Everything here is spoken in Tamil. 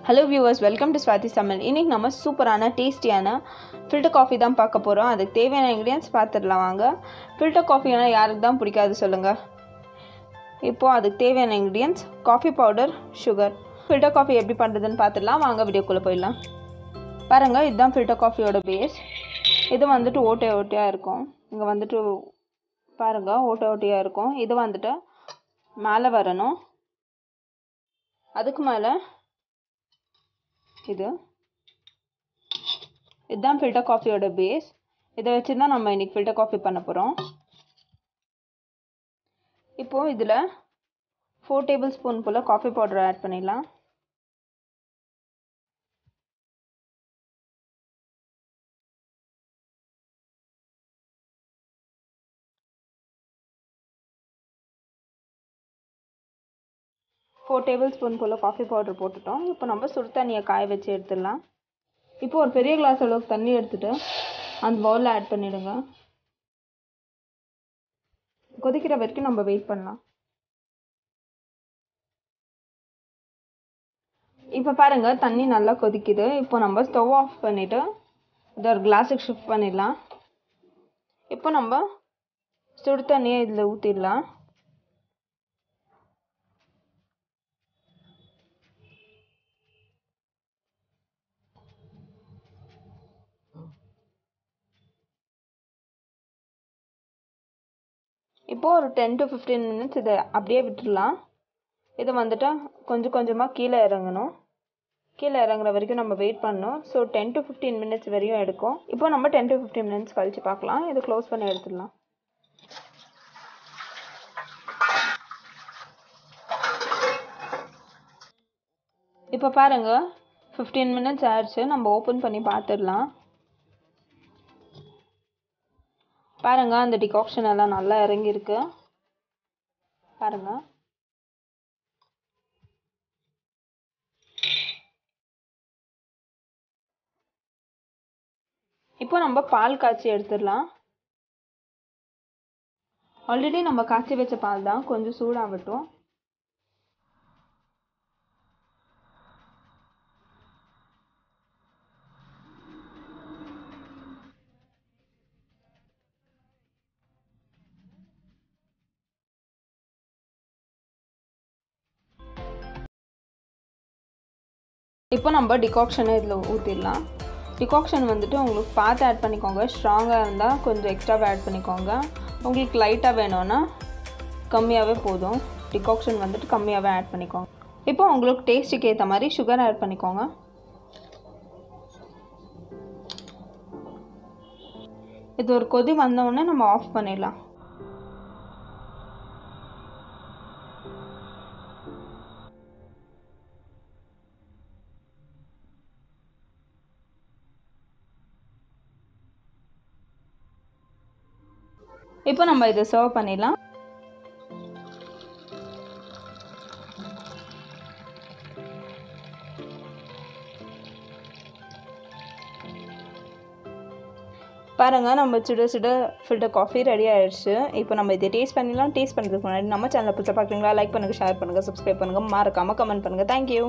Hello viewers, welcome to swathi samayal. இன்னைக்கு நம்ம சூப்பரான டேஸ்டியான ஃபில்டர் காஃபி தான் பார்க்க போறோம். அதுக்கு தேவையான ingredients பார்த்துடலாம் வாங்க. ஃபில்டர் காஃபினா யாருக்கு தான் பிடிக்காது சொல்லுங்க. இப்போ அதுக்கு தேவையான ingredients coffee powder, sugar. Filter coffee எப்படி பண்றதுன்னு பார்த்துடலாம் வாங்க வீடியோக்குள்ள போயிடலாம். பாருங்க இதுதான் ஃபில்டர் காஃபியோட பேஸ். இது வந்துட்டு ஓட்டையா இருக்கும். இங்க வந்துட்டு பாருங்க ஓட்டையா இருக்கும். இது வந்துட்டு மேலே வரணும். அதுக்கு மேலே இதுதான் ஃபில்டர் காஃபியோட பேஸ். இதை வச்சு தான் நம்ம இன்னைக்கு ஃபில்டர் காஃபி பண்ண போகிறோம். இப்போ இதில் 4 டேபிள் ஸ்பூன் போல் காஃபி பவுடர் ஆட் பண்ணிடலாம். டேபிள் ஸ்பூன் போல் காஃபி பவுடர் போட்டுட்டோம். இப்போ நம்ம சுடு தண்ணியை காய வச்சு எடுத்துடலாம். இப்போ ஒரு பெரிய கிளாஸ் அளவுக்கு தண்ணி எடுத்துட்டு அந்த பவுலில் ஆட் பண்ணிடுங்க. கொதிக்கிற வரைக்கும் நம்ம வெயிட் பண்ணலாம். இப்போ பாருங்க தண்ணி நல்லா கொதிக்குது. இப்போ நம்ம ஸ்டவ் ஆஃப் பண்ணிட்டு இதை ஒரு கிளாஸுக்கு ஷிஃப்ட் பண்ணிடலாம். இப்போ நம்ம சுடு தண்ணியை இதில் ஊற்றிடலாம். இப்போ ஒரு 10 to 15 minutes இதை அப்படியே விட்டுடலாம். இதை வந்துட்டு கொஞ்சம் கொஞ்சமாக கீழே இறங்கணும். கீழே இறங்குற வரைக்கும் நம்ம வெயிட் பண்ணணும். ஸோ 10 to 15 minutes வரையும் எடுக்கும். இப்போ நம்ம 10 to 15 minutes கழிச்சு பார்க்கலாம். இதை க்ளோஸ் பண்ணி எடுத்துடலாம். இப்போ பாருங்க 15 minutes ஆயிடுச்சு. நம்ம ஓப்பன் பண்ணி பார்த்துடலாம். பாருங்க அந்த டிகாக்ஷன் எல்லாம் நல்லா இறங்கியிருக்கு. பாருங்க இப்போ நம்ம பால் காய்ச்சி எடுத்துடலாம். ஆல்ரெடி நம்ம காய்ச்சி வச்ச பால் தான், கொஞ்சம் சூடாகட்டும். இப்போ நம்ம டிகாக்ஷனை இதில் ஊற்றிடலாம். டிகாக்ஷன் வந்துட்டு உங்களுக்கு பார்த்து ஆட் பண்ணிக்கோங்க. ஸ்ட்ராங்காக இருந்தால் கொஞ்சம் எக்ஸ்ட்ராவே ஆட் பண்ணிக்கோங்க. உங்களுக்கு லைட்டாக வேணும்னா கம்மியாகவே போதும். டிகாக்ஷன் வந்துட்டு கம்மியாகவே ஆட் பண்ணிக்கோங்க. இப்போ உங்களுக்கு டேஸ்ட்டுக்கு ஏற்ற மாதிரி சுகர் ஆட் பண்ணிக்கோங்க. இது ஒரு கொதி வந்தோடனே நம்ம ஆஃப் பண்ணிடலாம். இப்போ நம்ம இதை சர்வ் பண்ணிடலாம். பாருங்க நம்ம சுட சுட ஃபில்டர் காஃபி ரெடி ஆயிடுச்சு. இப்போ நம்ம இதை டேஸ்ட் பண்ணிடலாம். டேஸ்ட் பண்ணுறதுக்கு முன்னாடி நம்ம சேனலை புதுசாக பார்க்குறீங்களா லைக் பண்ணுங்கள், ஷேர் பண்ணுங்கள், சப்ஸ்கிரைப் பண்ணுங்கள், மறக்காமல் கமெண்ட் பண்ணுங்கள். தேங்க்யூ.